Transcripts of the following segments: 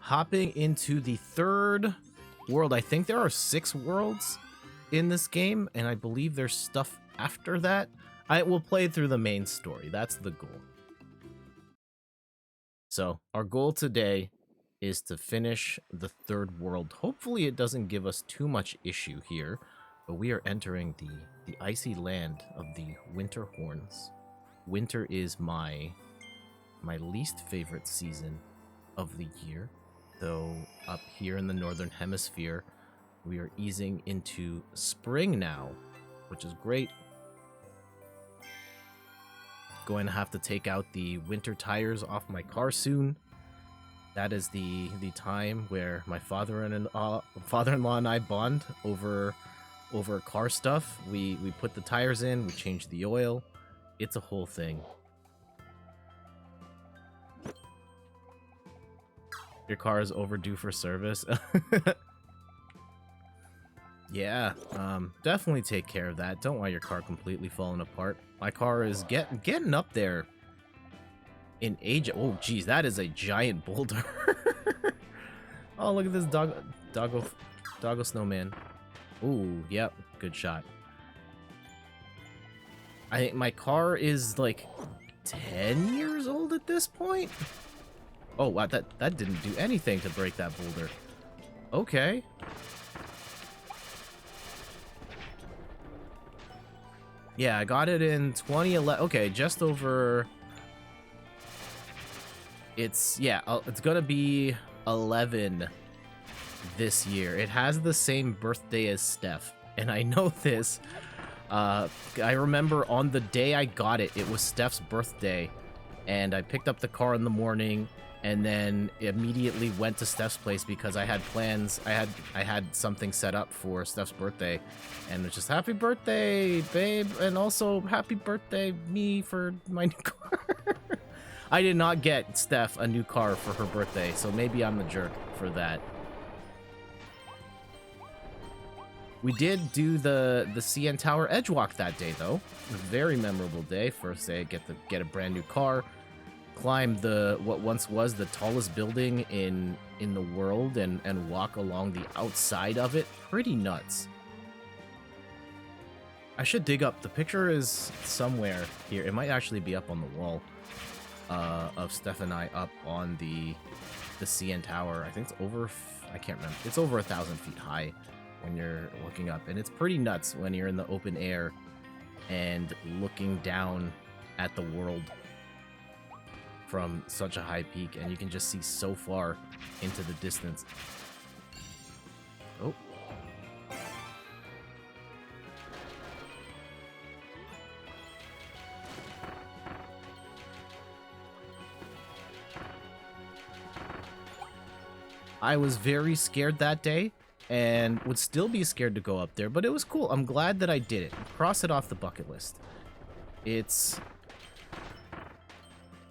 hopping into the third world. I think there are 6 worlds in this game, and I believe there's stuff after that. I will play through the main story. That's the goal. So our goal today is to finish the third world. Hopefully it doesn't give us too much issue here, but we are entering the icy land of the Winter Horns. Winter is my least favorite season of the year, though up here in the Northern Hemisphere, we are easing into spring now, which is great. Going to have to take out the winter tires off my car soon. That is the time where my father-in-law and I bond over car stuff. We put the tires in, we change the oil. It's a whole thing. Your car is overdue for service. Yeah, definitely take care of that. Don't want your car completely falling apart. My car is getting up there in age. Oh, geez, that is a giant boulder. Oh, look at this doggo snowman. Ooh, yep, good shot. I think my car is like 10 years old at this point. Oh, wow, that didn't do anything to break that boulder. Okay. Yeah, I got it in 2011. Okay, just over. It's gonna be 11 this year. It has the same birthday as Steph, and I know this. I remember on the day I got it, it was Steph's birthday, and I picked up the car in the morning, and then immediately went to Steph's place because I had plans. I had something set up for Steph's birthday, and it's just happy birthday, babe, and also happy birthday me for my new car. I did not get Steph a new car for her birthday, so maybe I'm the jerk for that. We did do the CN Tower Edge Walk that day, though. Very memorable day. First day, get a brand new car. Climb what once was the tallest building in the world and walk along the outside of it. Pretty nuts. I should dig up. The picture is somewhere here. It might actually be up on the wall of Steph and I up on the CN Tower. I think it's over, I can't remember. It's over 1,000 feet high when you're looking up. And it's pretty nuts when you're in the open air and looking down at the world from such a high peak, and you can just see so far into the distance. Oh. I was very scared that day and would still be scared to go up there, but it was cool. I'm glad that I did it. Cross it off the bucket list.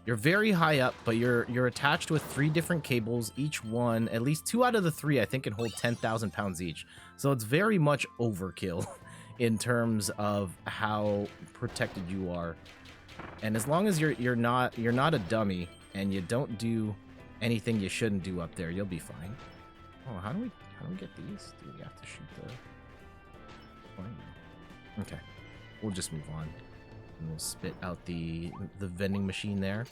You're very high up, but you're attached with 3 different cables. Each one, at least 2 out of the 3, I think can hold 10,000 pounds each. So it's very much overkill in terms of how protected you are. And as long as you're not a dummy and you don't do anything you shouldn't do up there, you'll be fine. Oh, how do we get these? Do we have to shoot the? Okay, we'll just move on. And we'll spit out the vending machine there.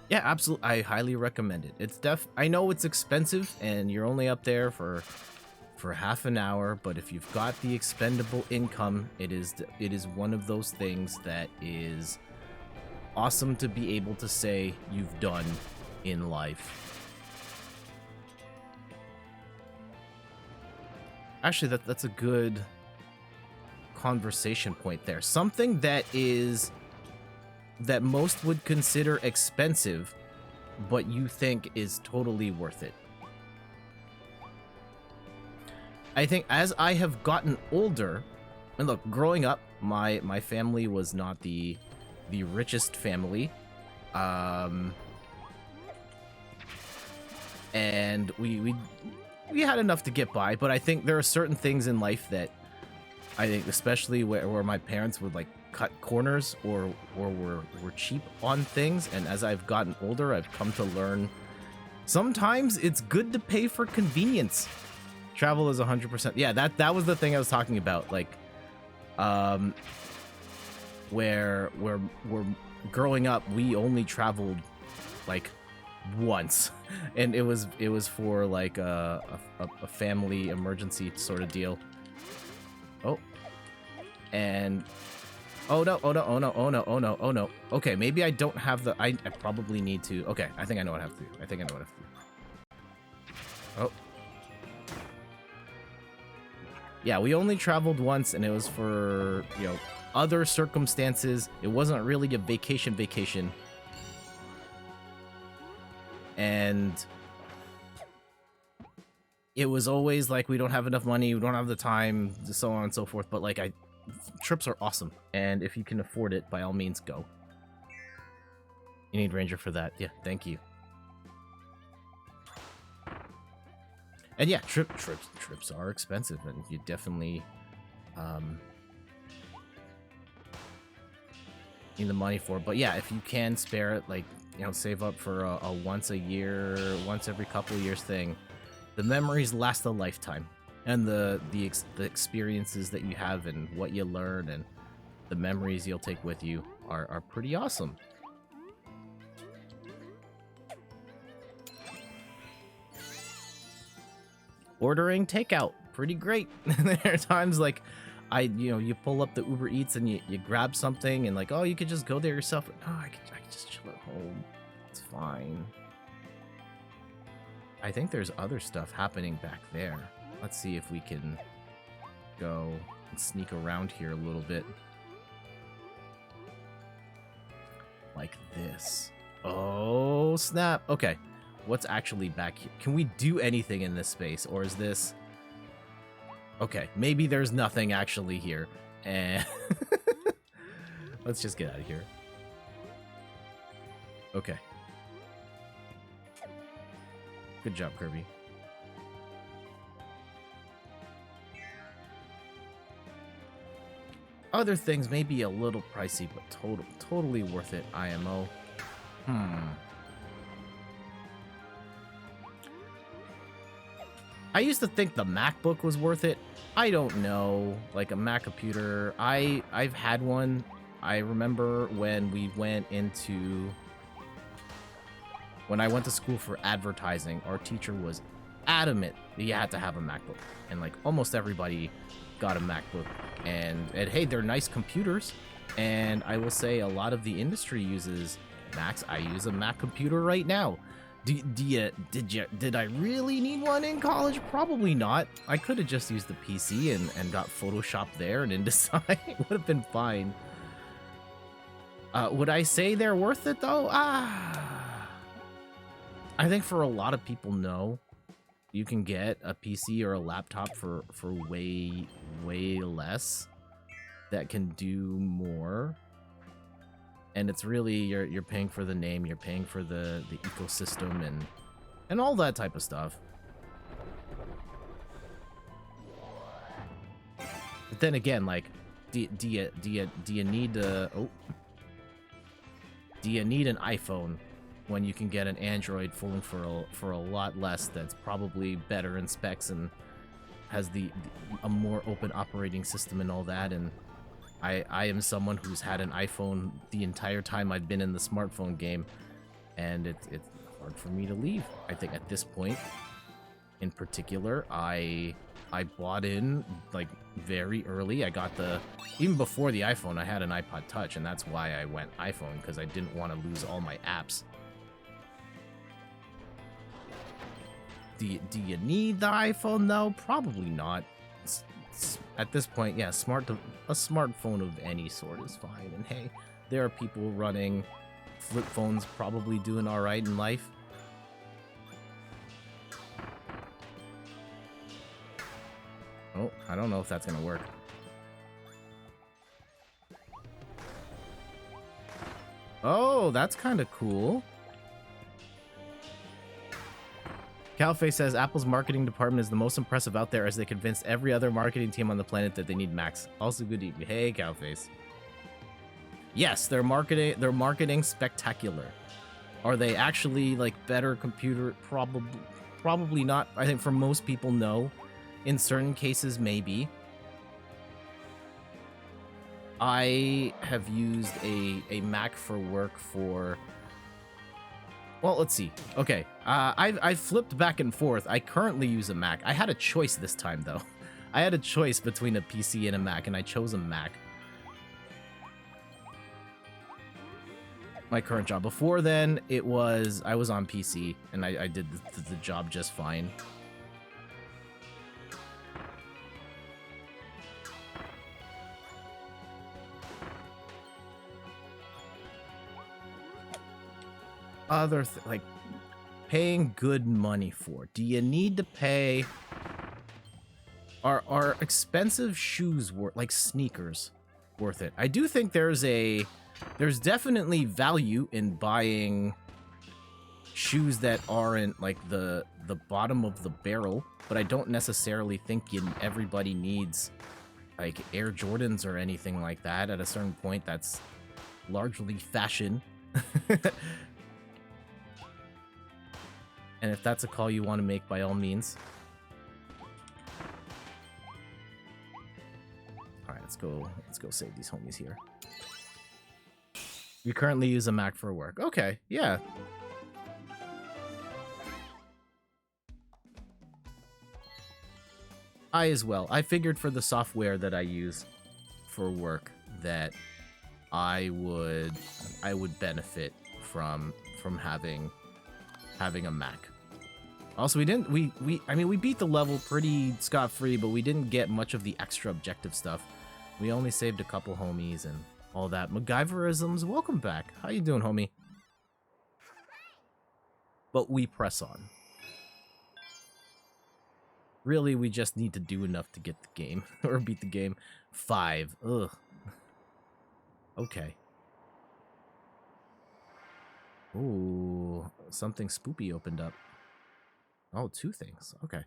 Yeah, absolutely. I highly recommend it. It's I know it's expensive and you're only up there for half an hour, but if you've got the expendable income, it is one of those things that is awesome to be able to say you've done in life. Actually, that's a good conversation point there. Something that most would consider expensive, but you think is totally worth it. I think as I have gotten older, and look, growing up, my family was not the richest family, and we had enough to get by, but I think there are certain things in life that I think, especially where my parents would like cut corners or were cheap on things, and as I've gotten older, I've come to learn Sometimes it's good to pay for convenience. Travel is 100%. Yeah, that was the thing I was talking about. Like, where we're growing up, we only traveled like once, and it was for like a family emergency sort of deal. Oh, and oh no, oh no, oh no, oh no, oh no, oh no. Okay, maybe I don't have the. I probably need to. Okay, I think I know what I have to do. I think I know what I have to do. Oh. Yeah, we only traveled once, and it was for, you know, other circumstances. It wasn't really a vacation. And it was always like, we don't have enough money, we don't have the time, so on and so forth. But like, trips are awesome, and if you can afford it, by all means, go. You need Ranger for that. Yeah, thank you. And yeah, trips are expensive, and you definitely need the money for it. But yeah, if you can spare it, like, you know, save up for a once a year, once every couple of years thing. The memories last a lifetime, and the experiences that you have and what you learn and the memories you'll take with you are pretty awesome. Ordering takeout, pretty great. There are times like you pull up the Uber Eats and you grab something and like, oh, you could just go there yourself. Oh, I could just chill at home. It's fine. I think there's other stuff happening back there. Let's see if we can go and sneak around here a little bit. Like this. Oh, snap. Okay. What's actually back here? Can we do anything in this space, or is this... Okay, maybe there's nothing actually here. And let's just get out of here. Okay. Good job, Kirby. Other things may be a little pricey, but totally worth it, IMO. I used to think the MacBook was worth it. I don't know. Like a Mac computer. I've had one. I remember when I went to school for advertising, our teacher was adamant that you had to have a MacBook. And like almost everybody got a MacBook. And hey, they're nice computers. And I will say a lot of the industry uses Macs. I use a Mac computer right now. Did I really need one in college? Probably not. I could have just used the PC and got Photoshop there and InDesign. It would have been fine. Would I say they're worth it though? I think for a lot of people, no. You can get a PC or a laptop for way less that can do more. And it's really, you're paying for the name, you're paying for the ecosystem and all that type of stuff. But then again, like, do you need do you need an iPhone when you can get an Android phone for a lot less that's probably better in specs and has a more open operating system and all that? And I am someone who's had an iPhone the entire time I've been in the smartphone game, and it's hard for me to leave. I think at this point, in particular, I bought in like very early. I got even before the iPhone, I had an iPod Touch, and that's why I went iPhone, because I didn't want to lose all my apps. Do you need the iPhone though? Probably not. At this point, yeah, a smartphone of any sort is fine. And hey, there are people running flip phones probably doing all right in life. Oh, I don't know if that's gonna work. Oh, that's kind of cool. Calface says Apple's marketing department is the most impressive out there, as they convinced every other marketing team on the planet that they need Macs. Also good evening. Hey, Calface. Yes, their marketing spectacular. Are they actually like better computer? Probably not. I think for most people, no. In certain cases, maybe. I have used a Mac for work for... Well, let's see. Okay, I've flipped back and forth. I currently use a Mac. I had a choice this time, though. I had a choice between a PC and a Mac, and I chose a Mac. My current job. Before then, I was on PC, and I did the job just fine. Like paying good money for. Do you need to pay? Are expensive shoes worth, like sneakers, worth it? I do think there's definitely value in buying shoes that aren't like the bottom of the barrel, but I don't necessarily think everybody needs like Air Jordans or anything like that. At a certain point, that's largely fashion. And if that's a call you want to make, by all means. All right, let's go save these homies here. You currently use a Mac for work. Okay, yeah. I as well. I figured for the software that I use for work that I would benefit from having a Mac. Also, I mean, we beat the level pretty scot-free, but we didn't get much of the extra objective stuff. We only saved a couple homies and all that. MacGyverisms, welcome back. How you doing, homie? But we press on. Really, we just need to do enough to get the game, or beat the game. 5. Ugh. Okay. Ooh, something spoopy opened up. Oh, 2 things. Okay.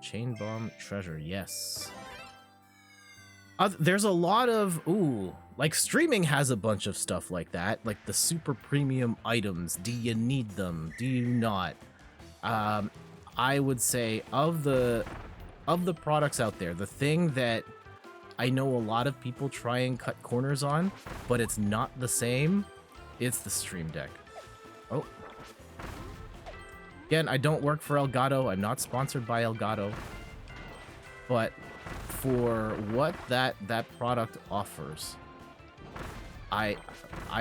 Chain bomb treasure. Yes. There's a lot of... Ooh. Like, streaming has a bunch of stuff like that. Like, the super premium items. Do you need them? Do you not? I would say, of the products out there, the thing that I know a lot of people try and cut corners on, but it's not the same, it's the Stream Deck. Oh. Again, I don't work for Elgato. I'm not sponsored by Elgato. But for what that product offers, I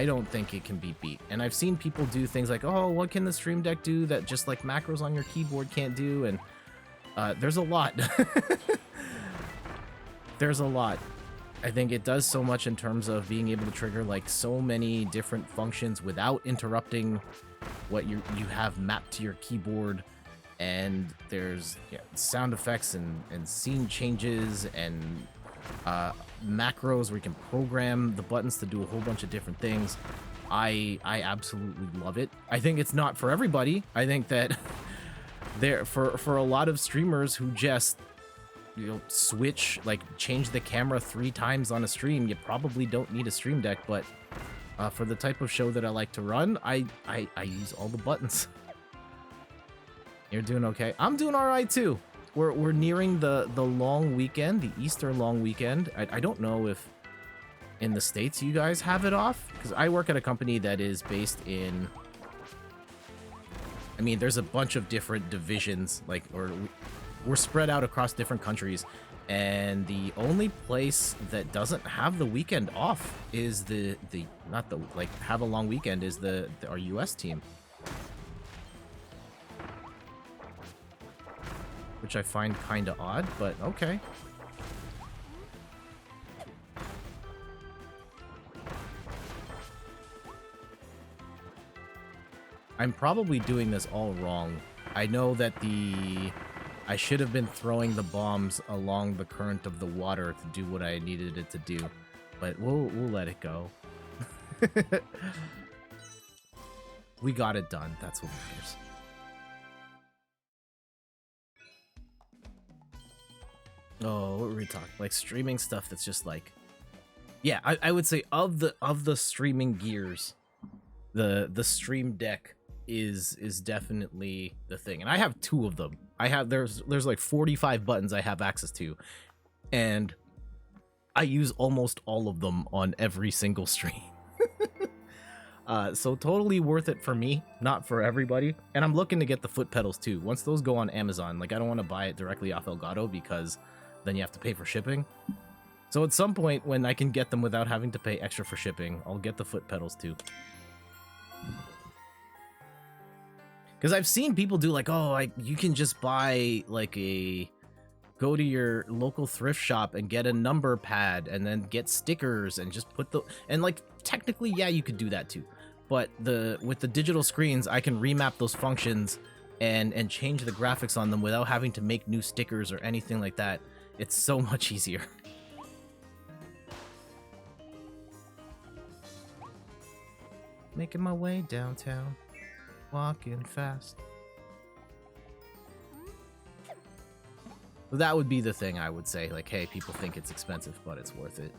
don't think it can be beat. And I've seen people do things like, oh, what can the Stream Deck do that just like macros on your keyboard can't do? And there's a lot. There's a lot. I think it does so much in terms of being able to trigger like so many different functions without interrupting what you have mapped to your keyboard. And there's sound effects and scene changes and macros where you can program the buttons to do a whole bunch of different things. I absolutely love it. I think it's not for everybody. I think that for a lot of streamers who just switch, like change the camera 3 times on a stream, you probably don't need a Stream Deck. But for the type of show that I like to run, I use all the buttons. You're doing okay. I'm doing all right too. We're nearing the long weekend, the Easter long weekend. I don't know if in the States you guys have it off, because I work at a company that is based in... I mean, there's a bunch of different divisions, like, or we're spread out across different countries, and the only place that doesn't have the weekend off is have a long weekend is our US team. Which I find kind of odd, but okay. I'm probably doing this all wrong. I know that I should have been throwing the bombs along the current of the water to do what I needed it to do, but we'll let it go. We got it done. That's what matters. Oh, what were we talking? Like streaming stuff that's just like, Yeah, I would say of the streaming gears, the Stream Deck is definitely the thing. And I have two of them. I have there's like 45 buttons I have access to, and I use almost all of them on every single stream. So totally worth it for me, not for everybody. And I'm looking to get the foot pedals too. Once those go on Amazon, like I don't want to buy it directly off Elgato because then you have to pay for shipping. So at some point when I can get them without having to pay extra for shipping, I'll get the foot pedals too. Because I've seen people do like, oh, you can just buy like go to your local thrift shop and get a number pad and then get stickers and just put and like technically, yeah, you could do that too. But with the digital screens, I can remap those functions and change the graphics on them without having to make new stickers or anything like that. It's so much easier. Making my way downtown, walking fast. That would be the thing I would say, like, hey, people think it's expensive, but it's worth it.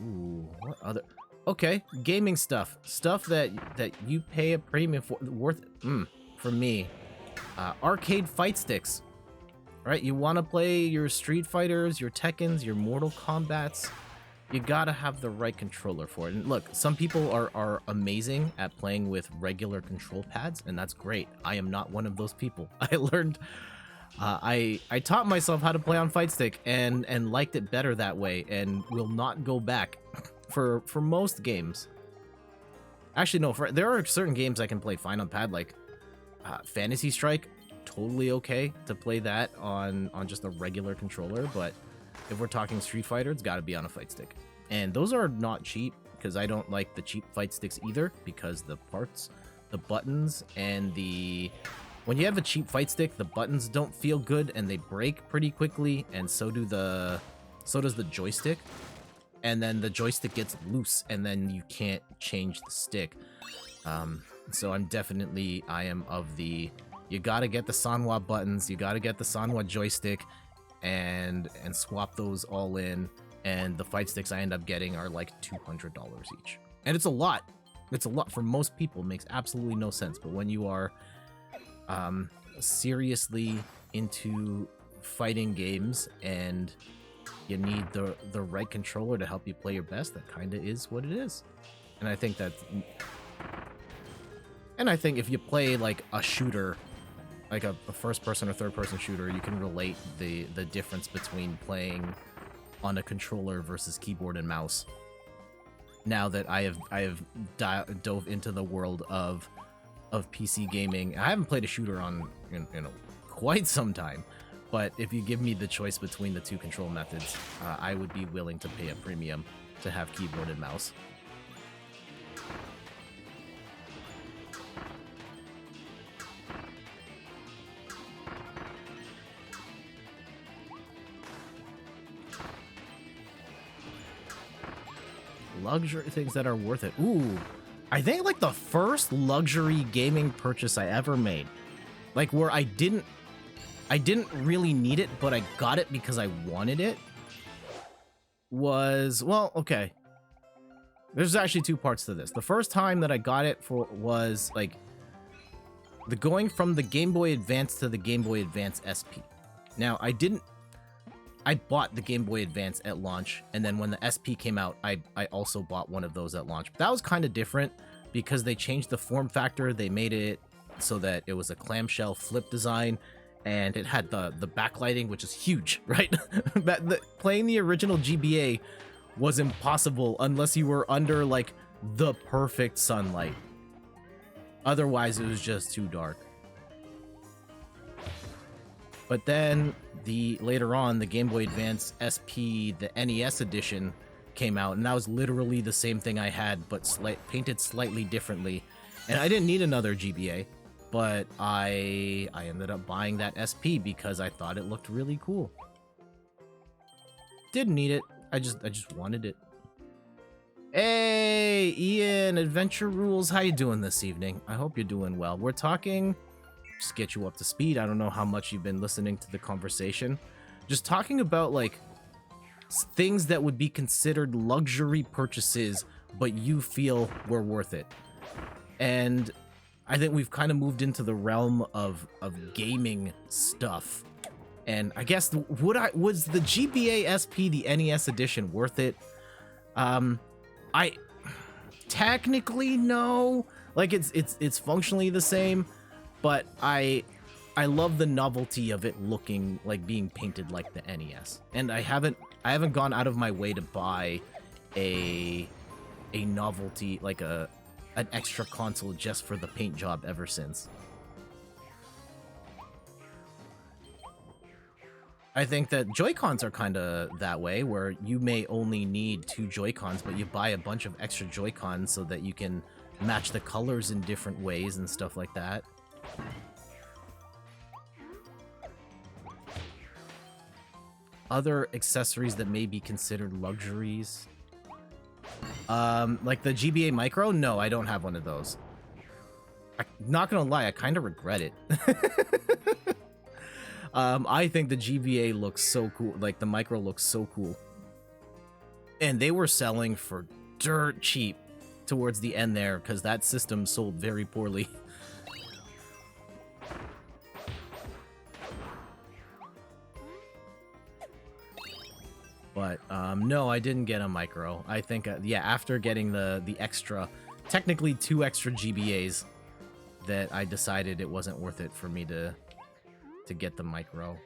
Ooh, what other... Okay, gaming stuff. Stuff that you pay a premium for, worth for me. Arcade fight sticks. Right, you want to play your Street Fighters, your Tekkens, your Mortal Kombats. You gotta have the right controller for it. And look, some people are amazing at playing with regular control pads, and that's great. I am not one of those people. I learned, I taught myself how to play on Fight Stick and liked it better that way, and will not go back for most games. Actually, no, there are certain games I can play fine on pad, like Fantasy Strike, totally okay to play that on just a regular controller, but if we're talking Street Fighter, it's got to be on a fight stick. And those are not cheap, because I don't like the cheap fight sticks either, because the parts, the buttons, and when you have a cheap fight stick, the buttons don't feel good and they break pretty quickly, and so does the joystick. And then the joystick gets loose, and then you can't change the stick. So I am of the, you gotta get the Sanwa buttons, you gotta get the Sanwa joystick, and swap those all in, and the fight sticks I end up getting are like $200 each, and it's a lot for most people. It makes absolutely no sense, but when you are seriously into fighting games and you need the right controller to help you play your best, that kind of is what it is. And I think if you play like a shooter, like a first-person or third-person shooter, you can relate the difference between playing on a controller versus keyboard and mouse. Now that I have dove into the world of PC gaming, I haven't played a shooter in quite some time. But if you give me the choice between the two control methods, I would be willing to pay a premium to have keyboard and mouse. Luxury things that are worth it. Ooh, I think like the first luxury gaming purchase I ever made, like where I didn't really need it, but I got it because I wanted it, was, well, okay. There's actually two parts to this. The first time that I got it was like going from the Game Boy Advance to the Game Boy Advance SP. Now, I bought the Game Boy Advance at launch, and then when the SP came out, I also bought one of those at launch. But that was kind of different because they changed the form factor. They made it so that it was a clamshell flip design, and it had the backlighting, which is huge, right? Playing the original GBA was impossible unless you were under like the perfect sunlight. Otherwise, it was just too dark. But then later on, the Game Boy Advance SP, the NES edition, came out, and that was literally the same thing I had, but painted slightly differently. And I didn't need another GBA, but I ended up buying that SP because I thought it looked really cool. Didn't need it. I just wanted it. Hey, Ian, Adventure Rules, how you doing this evening? I hope you're doing well. We're talking, just get you up to speed. I don't know how much you've been listening to the conversation. just talking about like things that would be considered luxury purchases, but you feel were worth it. And I think we've kind of moved into the realm of gaming stuff. And I guess was the GBA SP, the NES edition, worth it? I technically no. Like it's functionally the same, but I love the novelty of it looking like being painted like the NES. And I haven't gone out of my way to buy a novelty, like an extra console just for the paint job ever since. I think that Joy-Cons are kind of that way, where you may only need 2 Joy-Cons, but you buy a bunch of extra Joy-Cons so that you can match the colors in different ways and stuff like that. Other accessories that may be considered luxuries. Like the GBA Micro? No, I don't have one of those. I'm not gonna lie, I kind of regret it. I think the GBA looks so cool. Like, the Micro looks so cool. And they were selling for dirt cheap towards the end there, because that system sold very poorly. But, no, I didn't get a Micro. I think, yeah, after getting the extra, technically 2 extra GBAs, that I decided it wasn't worth it for me to get the Micro.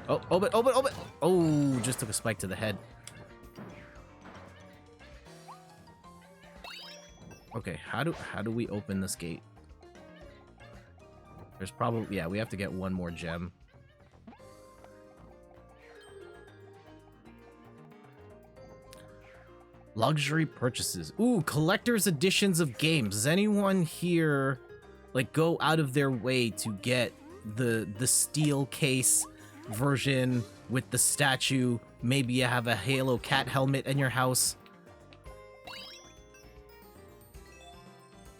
Oh, open! Oh, just took a spike to the head. Okay, how do we open this gate? There's probably, yeah, we have to get one more gem. Luxury purchases. Ooh, collector's editions of games. Does anyone here like go out of their way to get the steel case version with the statue? Maybe you have a Halo cat helmet in your house.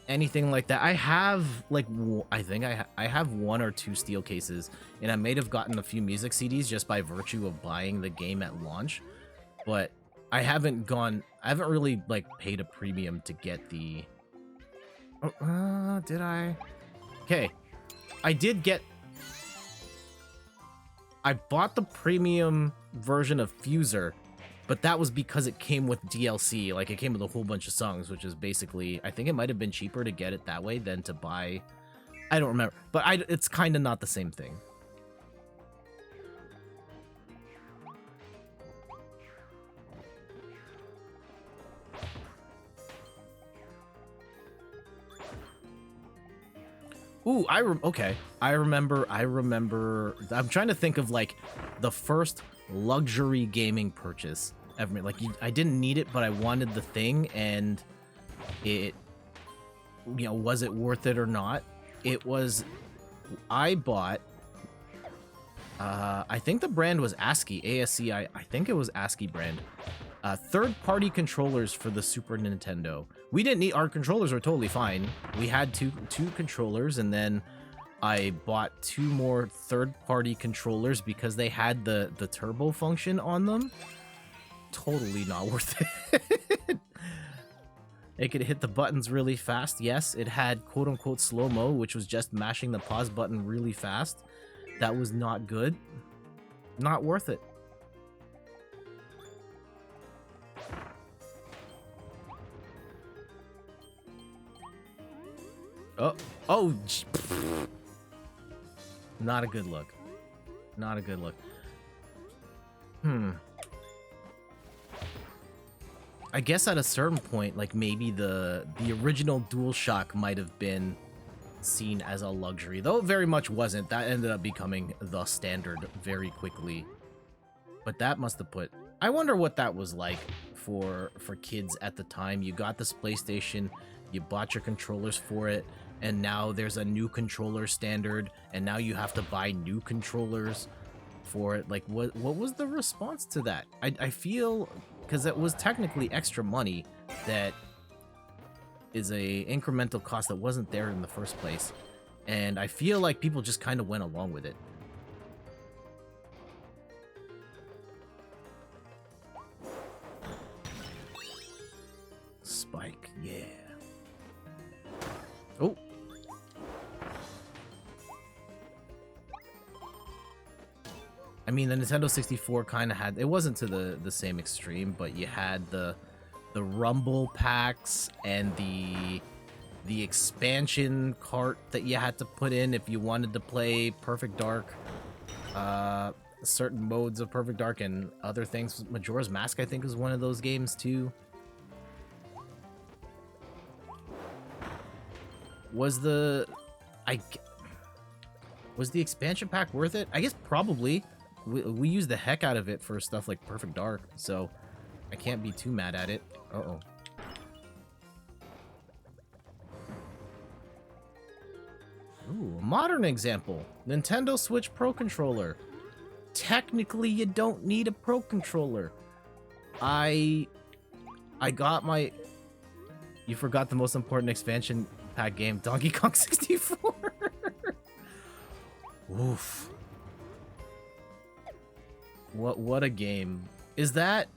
Anything like that. I have like I think I have 1 or 2 steel cases, and I may have gotten a few music CDs just by virtue of buying the game at launch, but I haven't really like paid a premium to get the did I? Okay. I bought the premium version of Fuser, but that was because it came with DLC. Like, it came with a whole bunch of songs, which is basically, I think it might have been cheaper to get it that way than to buy. I don't remember, but it's kind of not the same thing. Ooh, okay. I remember. I'm trying to think of like the first luxury gaming purchase ever. Like, I didn't need it, but I wanted the thing, and it, you know, was it worth it or not? It was. I bought. I think the brand was ASCII, ASCII. I think it was ASCII brand. Third-party controllers for the Super Nintendo. We didn't need, our controllers were totally fine. We had two controllers, and then I bought 2 more third-party controllers because they had the turbo function on them. Totally not worth it. It could hit the buttons really fast. Yes, it had quote-unquote slow-mo, which was just mashing the pause button really fast. That was not good. Not worth it. Oh, not a good look. Not a good look. I guess at a certain point, like, maybe the original DualShock might have been seen as a luxury, though it very much wasn't. That ended up becoming the standard very quickly. But that must have put... I wonder what that was like for kids at the time. You got this PlayStation, you bought your controllers for it, and now there's a new controller standard, and now you have to buy new controllers for it. Like, what was the response to that? I feel, because it was technically extra money, that is a incremental cost that wasn't there in the first place. And I feel like people just kind of went along with it. Spike, yeah. Oh. I mean, the Nintendo 64 kind of had, it wasn't to the same extreme, but you had the rumble packs and the expansion cart that you had to put in if you wanted to play Perfect Dark, certain modes of Perfect Dark and other things. Majora's Mask, I think, is one of those games too. Was the expansion pack worth it? I guess probably. We used the heck out of it for stuff like Perfect Dark, so I can't be too mad at it. Uh-oh. Ooh, a modern example. Nintendo Switch Pro Controller. Technically, you don't need a Pro Controller. I got my... You forgot the most important expansion pack game, Donkey Kong 64. Oof. What a game. Is that...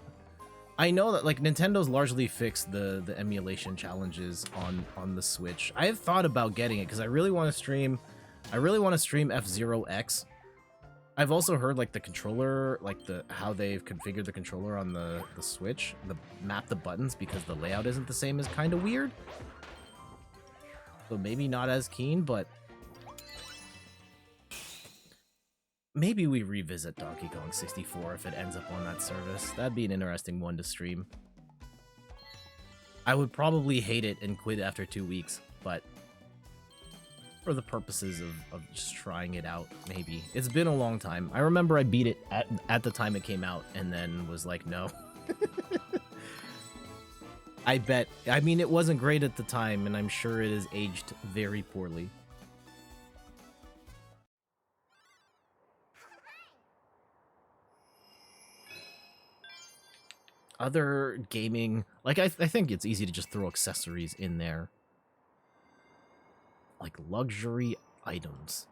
I know that like Nintendo's largely fixed the emulation challenges on the Switch. I have thought about getting it because I really want to stream F-Zero X. I've also heard like the controller, like how they've configured the controller on the Switch, map the buttons because the layout isn't the same is kind of weird. So maybe not as keen, but maybe we revisit Donkey Kong 64 if it ends up on that service. That'd be an interesting one to stream. I would probably hate it and quit after 2 weeks, but for the purposes of just trying it out, maybe. It's been a long time. I remember I beat it at the time it came out and then was like, no. I mean, it wasn't great at the time, and I'm sure it has aged very poorly. Other gaming, like I think it's easy to just throw accessories in there, like luxury items.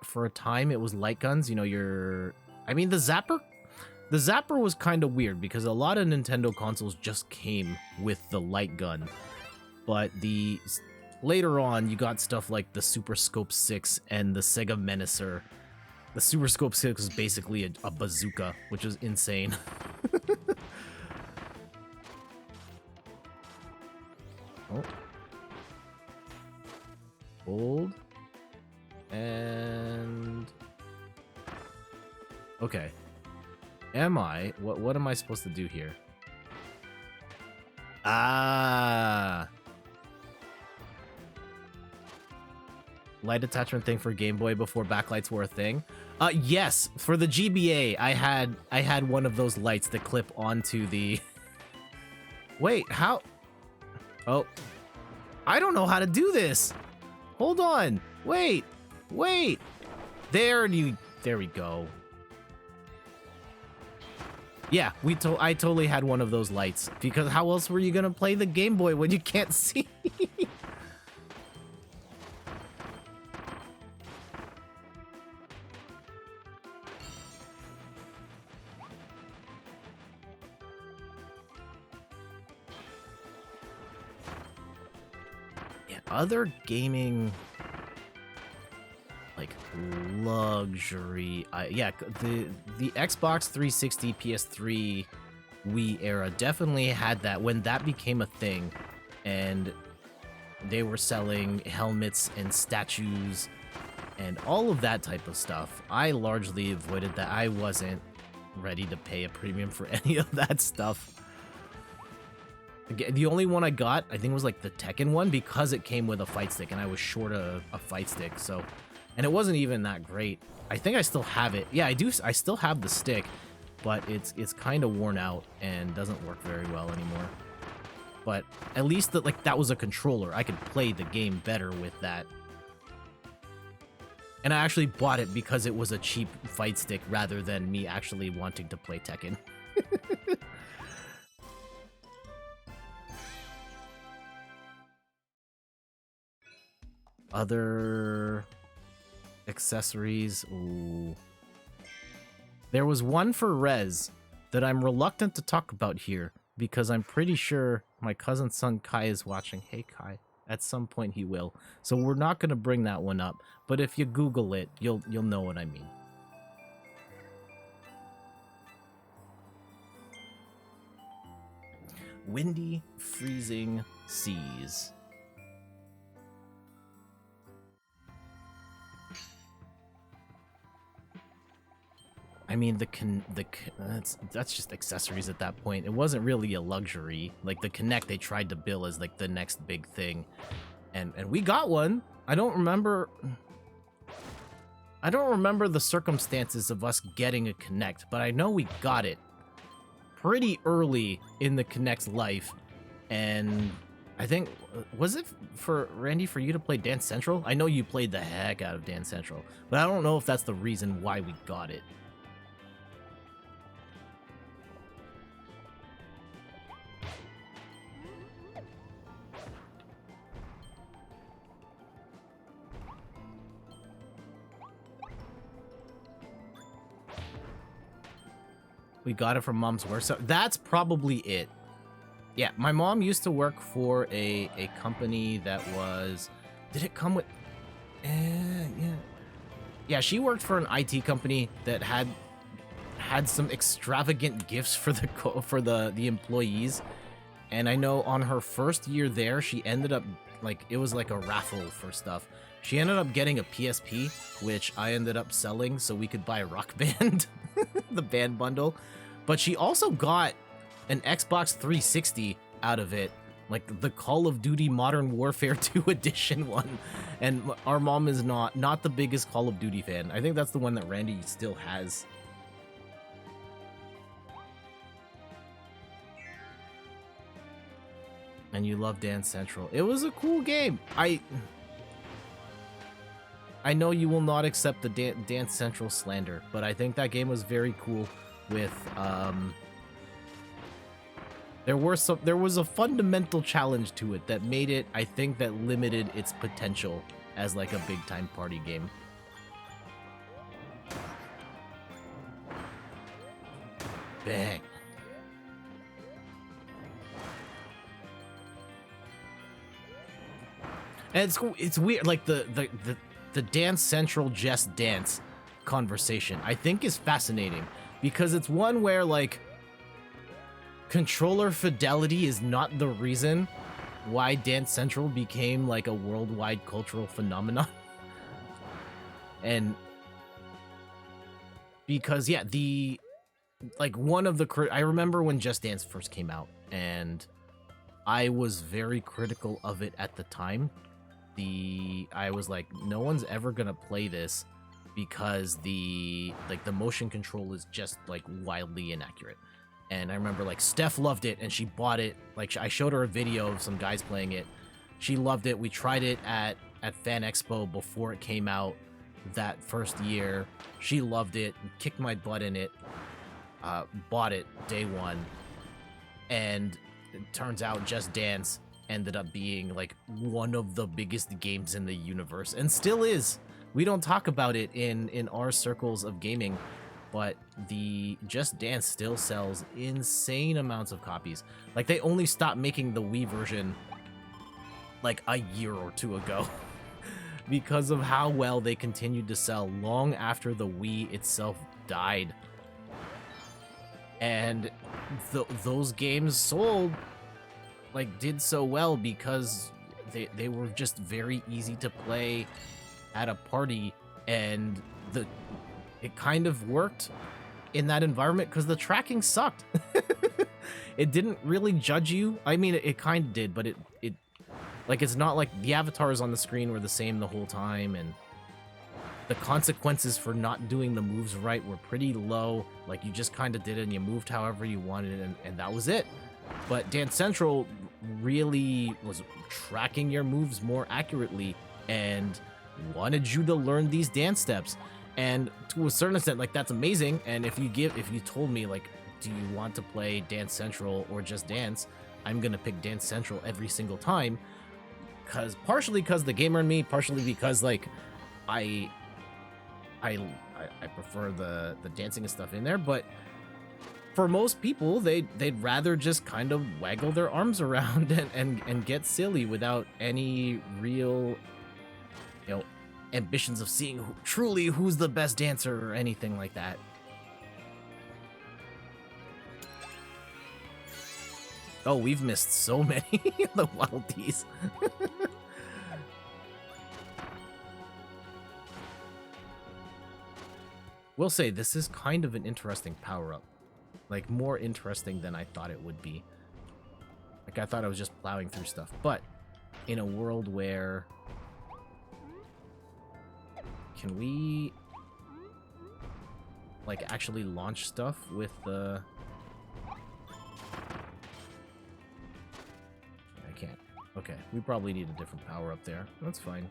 For a time it was light guns. You know, I mean, the zapper was kind of weird because a lot of Nintendo consoles just came with the light gun, but later on you got stuff like the Super Scope 6 and the Sega Menacer. The Super Scope 6 is basically a bazooka, which is insane. Oh. Hold. And... Okay. What am I supposed to do here? Ah! Light attachment thing for Game Boy before backlights were a thing. Yes, for the GBA, I had one of those lights that clip onto the... Wait, how? Oh. I don't know how to do this. Hold on. Wait. There we go. Yeah, I totally had one of those lights because how else were you gonna play the Game Boy when you can't see? Other gaming, like luxury, yeah, the Xbox 360, PS3, Wii era definitely had that when that became a thing, and they were selling helmets and statues and all of that type of stuff. I largely avoided that. I wasn't ready to pay a premium for any of that stuff. The only one I got, I think, was like the Tekken one because it came with a fight stick and I was short a fight stick, so... And it wasn't even that great. I think I still have it. Yeah, I do. I still have the stick, but it's kind of worn out and doesn't work very well anymore. But at least that was a controller. I could play the game better with that. And I actually bought it because it was a cheap fight stick rather than me actually wanting to play Tekken. Other accessories. Ooh. There was one for Rez that I'm reluctant to talk about here because I'm pretty sure my cousin's son Kai is watching. Hey Kai, at some point he will. So we're not going to bring that one up, but if you Google it, you'll know what I mean. Windy, freezing seas. I mean, that's just accessories at that point. It wasn't really a luxury. Like the Kinect, they tried to bill as like the next big thing, and we got one. I don't remember the circumstances of us getting a Kinect, but I know we got it pretty early in the Kinect's life, and I think, was it for Randy for you to play Dance Central? I know you played the heck out of Dance Central, but I don't know if that's the reason why we got it. We got it from Mom's work. So that's probably it. Yeah, my mom used to work for a company that was... Did it come with... yeah. Yeah, she worked for an IT company that had some extravagant gifts for the employees. And I know on her first year there, she ended up... Like, it was like a raffle for stuff. She ended up getting a PSP, which I ended up selling so we could buy Rock Band, the band bundle. But she also got an Xbox 360 out of it, like the Call of Duty Modern Warfare 2 edition one. And our mom is not the biggest Call of Duty fan. I think that's the one that Randy still has. And you love Dance Central. It was a cool game. I know you will not accept the Dance Central slander, but I think that game was very cool with there was a fundamental challenge to it that made it, I think, that limited its potential as like a big time party game. Bang. And it's weird, like the Dance Central Just Dance conversation, I think, is fascinating because it's one where like controller fidelity is not the reason why Dance Central became like a worldwide cultural phenomenon. And because yeah, one of the I remember when Just Dance first came out and I was very critical of it at the time. I was like, no one's ever gonna play this because the motion control is just like wildly inaccurate. And I remember like Steph loved it and she bought it. Like I showed her a video of some guys playing it. She loved it. We tried it at Fan Expo before it came out that first year. She loved it, kicked my butt in it, bought it day one. And it turns out Just Dance ended up being like one of the biggest games in the universe and still is. We don't talk about it in our circles of gaming, but the Just Dance still sells insane amounts of copies. Like they only stopped making the Wii version like a year or two ago because of how well they continued to sell long after the Wii itself died. And those games sold, like, did so well because they were just very easy to play at a party, and it kind of worked in that environment because the tracking sucked. It didn't really judge you. I mean, it kind of did, but it like, it's not like the avatars on the screen were the same the whole time, and the consequences for not doing the moves right were pretty low. Like, you just kind of did it and you moved however you wanted, and that was it. But Dance Central really was tracking your moves more accurately and wanted you to learn these dance steps. And to a certain extent, like, that's amazing. And if you told me, like, do you want to play Dance Central or Just Dance, I'm gonna pick Dance Central every single time. partially because the gamer in me, partially because like I prefer the dancing and stuff in there, but for most people, they'd rather just kind of waggle their arms around and get silly without any real, ambitions of seeing truly who's the best dancer or anything like that. Oh, we've missed so many of the wildies. Will say this is kind of an interesting power-up. Like, more interesting than I thought it would be. Like, I thought I was just plowing through stuff. But in a world where... Can we... like, actually launch stuff with the... I can't. Okay, we probably need a different power up there. That's fine.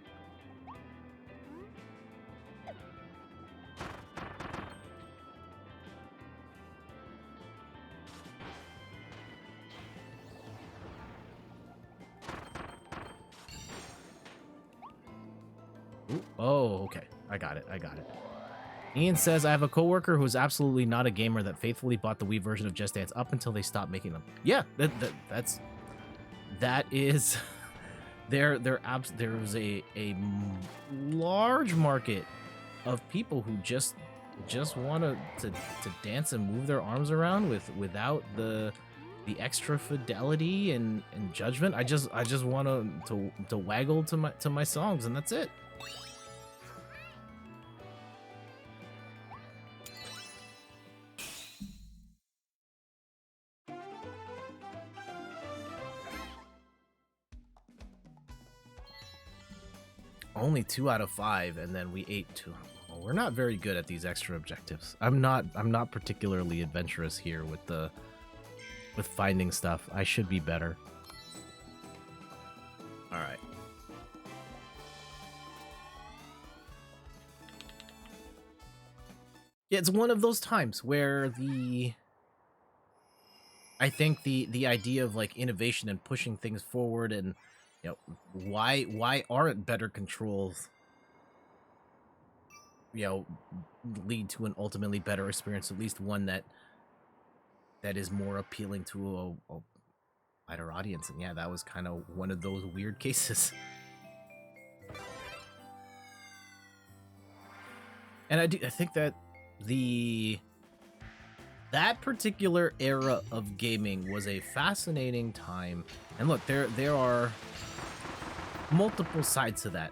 Ooh, oh, okay. I got it. Ian says, I have a coworker who's absolutely not a gamer that faithfully bought the Wii version of Just Dance up until they stopped making them. Yeah, that is there's a large market of people who just want to dance and move their arms around without the extra fidelity and judgment. I just want to waggle to my songs, and that's it. Only 2 out of 5, and then we ate 2. Oh, we're not very good at these extra objectives. I'm not particularly adventurous here with finding stuff. I should be better. All right. Yeah, it's one of those times where I think the idea of like innovation and pushing things forward and why aren't better controls lead to an ultimately better experience, at least one that is more appealing to a wider audience. And yeah, that was kind of one of those weird cases. And I think that that particular era of gaming was a fascinating time. And look, there are multiple sides to that.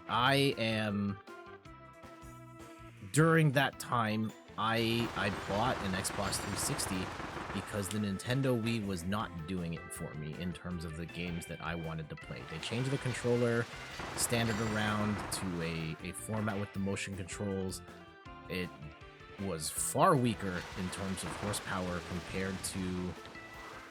During that time, I bought an Xbox 360 because the Nintendo Wii was not doing it for me in terms of the games that I wanted to play. They changed the controller standard around to a format with the motion controls. It was far weaker in terms of horsepower compared to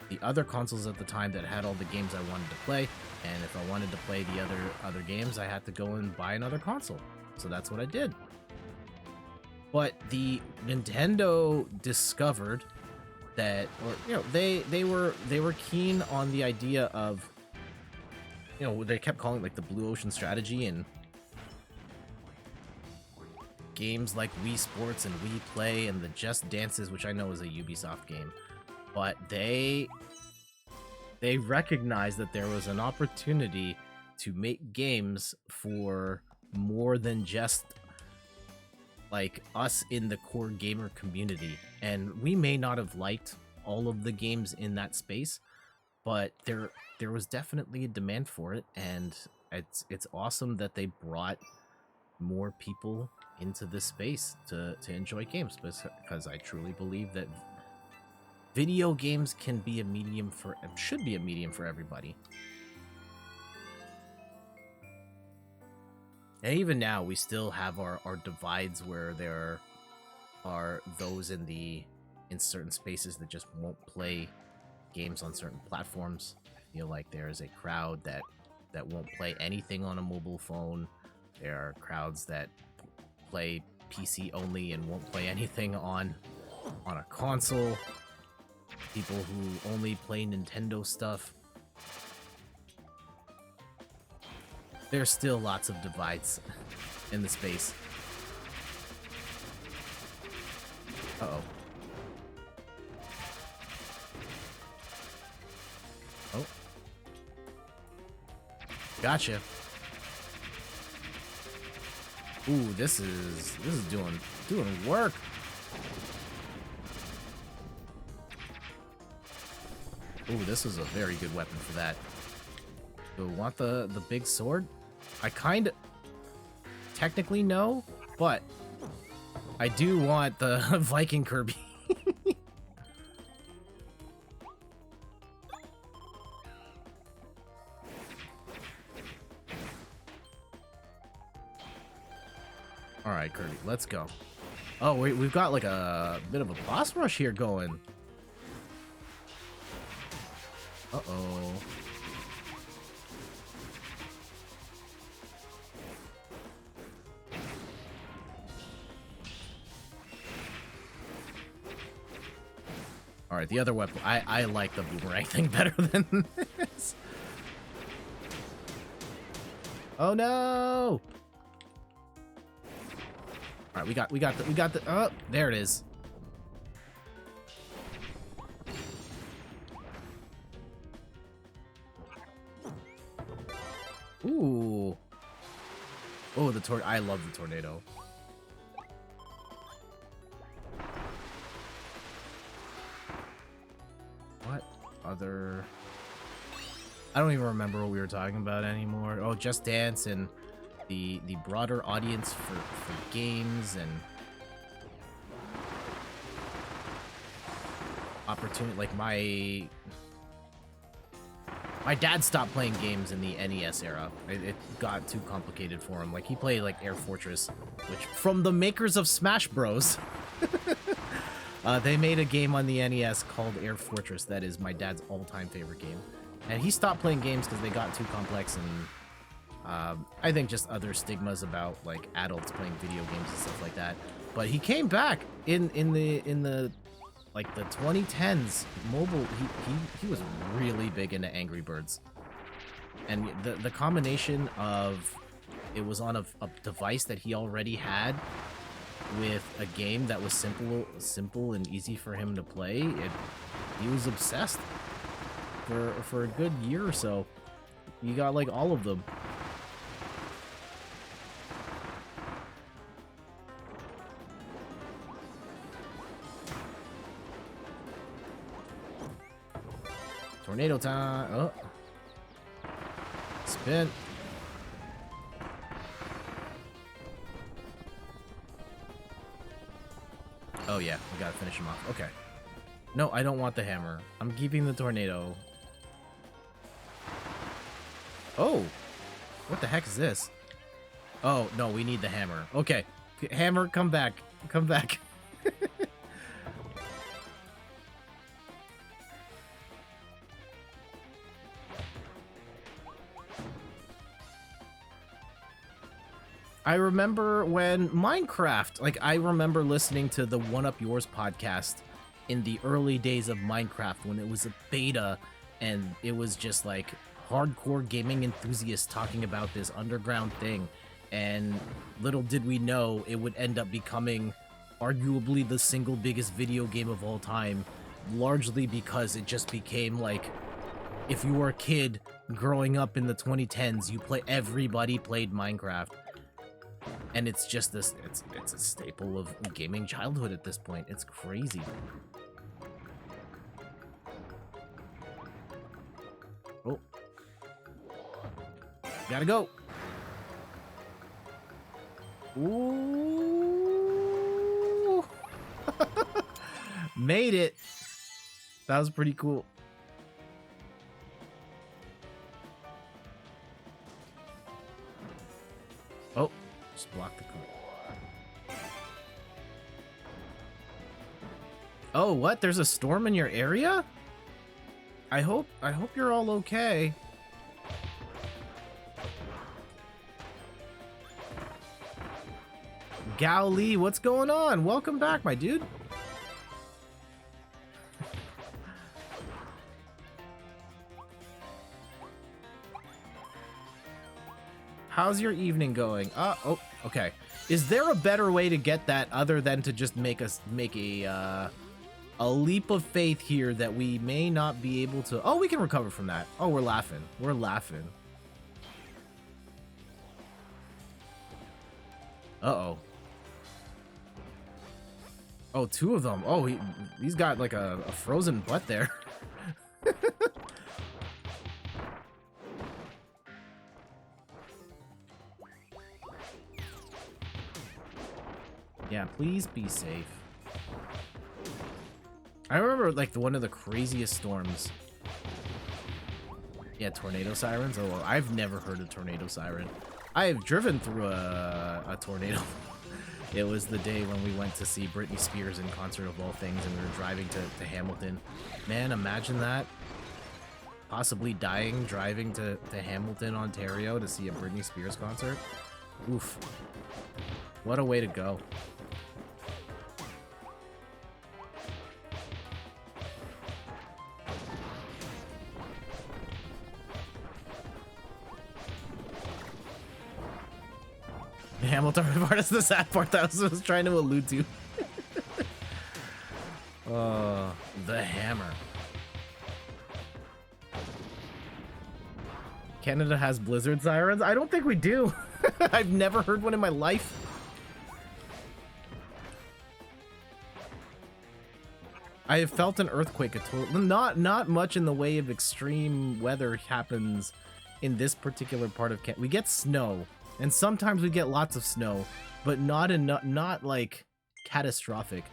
the other consoles at the time that had all the games I wanted to play. And if I wanted to play the other games, I had to go and buy another console. So that's what I did. But the Nintendo discovered that, or they were keen on the idea of, they kept calling it like the Blue Ocean strategy, and games like Wii Sports and Wii Play and the Just Dances, which I know is a Ubisoft game, but they recognized that there was an opportunity to make games for more than just like us in the core gamer community. And we may not have liked all of the games in that space, but there was definitely a demand for it, and it's awesome that they brought more people into this space to enjoy games, because I truly believe that video games should be a medium for everybody. And even now, we still have our divides where there are those in certain spaces that just won't play games on certain platforms. I feel like there is a crowd that won't play anything on a mobile phone. There are crowds that play PC only and won't play anything on a console. People who only play Nintendo stuff. there's still lots of divides in the space. Uh-oh. Oh. Gotcha. Ooh, this is doing work. Ooh, this is a very good weapon for that. Do I want the big sword? I kind of technically no, but I do want the Viking Kirby. All right, Kirby, let's go. Oh, we've got like a bit of a boss rush here going. Uh-oh. All right, the other weapon. I like the boomerang thing better than this. Oh no! All right, we got the. Oh, there it is. Ooh. Oh, the I love the tornado. What other? I don't even remember what we were talking about anymore. Oh, Just Dance and the broader audience for games and opportunity. Like my dad stopped playing games in the NES era. It got too complicated for him. Like he played like Air Fortress, which from the makers of Smash Bros. They made a game on the NES called Air Fortress that is my dad's all-time favorite game. And he stopped playing games because they got too complex and I think just other stigmas about like adults playing video games and stuff like that. But he came back in the like the 2010s mobile. He was really big into Angry Birds, and the combination of it was on a device that he already had with a game that was simple and easy for him to play. He was obsessed for a good year or so. You got like all of them. Tornado time. Oh. Spin. Oh yeah, we gotta finish him off. Okay. No, I don't want the hammer. I'm keeping the tornado. Oh! What the heck is this? Oh, no, we need the hammer. Okay. Hammer, come back. Come back. I remember when Minecraft, like I remember listening to the One Up Yours podcast in the early days of Minecraft when it was a beta and it was just like hardcore gaming enthusiasts talking about this underground thing. And little did we know it would end up becoming arguably the single biggest video game of all time, largely because it just became like, if you were a kid growing up in the 2010s, everybody played Minecraft. And it's just this, it's a staple of gaming childhood at this point. It's crazy. Oh. Gotta go. Ooh. Made it. That was pretty cool. Oh. Just block the car. Oh, what? There's a storm in your area? I hope you're all okay. Gowlee, what's going on? Welcome back, my dude. how's your evening going? Oh, okay. Is there a better way to get that other than to just make a leap of faith here that we may not be able to... Oh, we can recover from that. Oh, we're laughing. We're laughing. Uh-oh. Oh, two of them. Oh, he's got like a frozen butt there. Yeah, please be safe. I remember like one of the craziest storms. Yeah, tornado sirens. Oh, well, I've never heard a tornado siren. I have driven through a tornado. It was the day when we went to see Britney Spears in concert of all things, and we were driving to Hamilton. Man, imagine that. Possibly dying driving to Hamilton, Ontario to see a Britney Spears concert. Oof. What a way to go. Hamilton part is the sad part that I was trying to allude to. The hammer. Canada has blizzard sirens? I don't think we do. I've never heard one in my life. I have felt an earthquake. Not much in the way of extreme weather happens in this particular part of Canada. We get snow. And sometimes we get lots of snow, but not like catastrophic.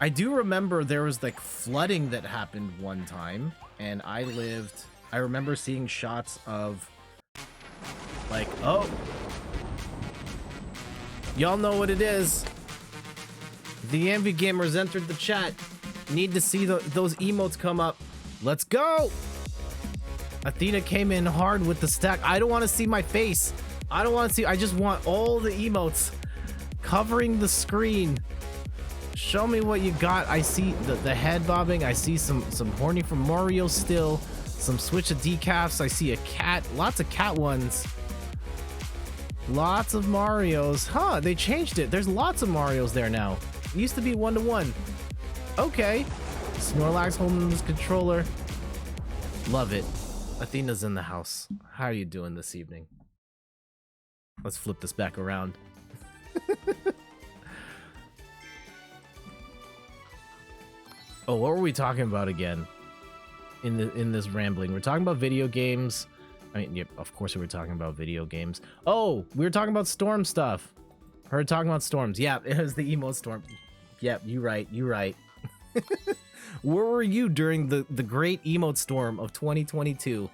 I do remember there was like flooding that happened one time, and I remember seeing shots of like, oh, y'all know what it is. The Envy Gamers entered the chat. Need to see those emotes come up. Let's go. Athena came in hard with the stack. I don't want to see my face. I don't want to see. I just want all the emotes covering the screen. Show me what you got. I see the head bobbing. I see some horny from Mario still. Some switch of decafs. I see a cat. Lots of cat ones. Lots of Marios. Huh, they changed it. There's lots of Marios there now. It used to be 1-to-1. Okay. Snorlax holding this controller. Love it. Athena's in the house. How are you doing this evening? Let's flip this back around. Oh, what were we talking about again? In this rambling, we're talking about video games. I mean, yep, of course we were talking about video games. Oh, we were talking about storm stuff. Heard talking about storms. Yeah, it was the emote storm. Yep, you right. You right. Where were you during the great emote storm of 2022?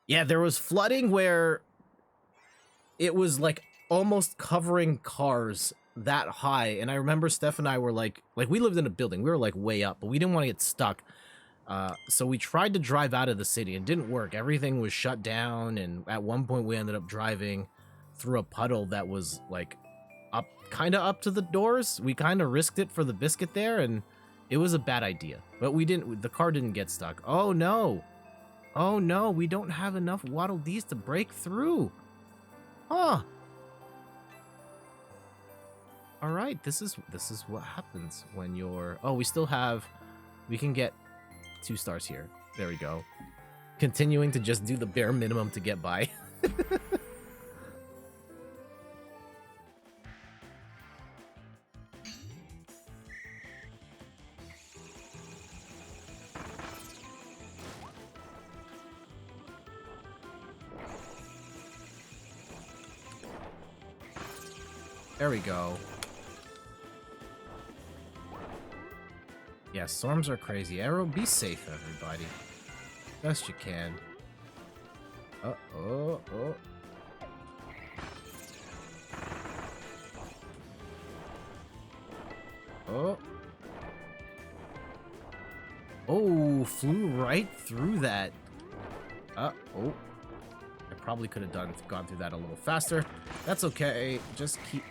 Yeah, there was flooding where it was like almost covering cars that high. And I remember Steph and I were like we lived in a building. We were like way up, but we didn't want to get stuck. So we tried to drive out of the city and it didn't work. Everything was shut down. And at one point we ended up driving through a puddle that was like kind of up to the doors. We kind of risked it for the biscuit there, and it was a bad idea. But the car didn't get stuck. Oh no. Oh no, we don't have enough Waddle Dees to break through. Huh. All right, this is what happens when you're... Oh, we can get 2 stars here. There we go. Continuing to just do the bare minimum to get by. There we go. Yeah, storms are crazy. Arrow, be safe, everybody. Best you can. Oh. Oh, flew right through that. Oh. I probably could have gone through that a little faster. That's okay. Just keep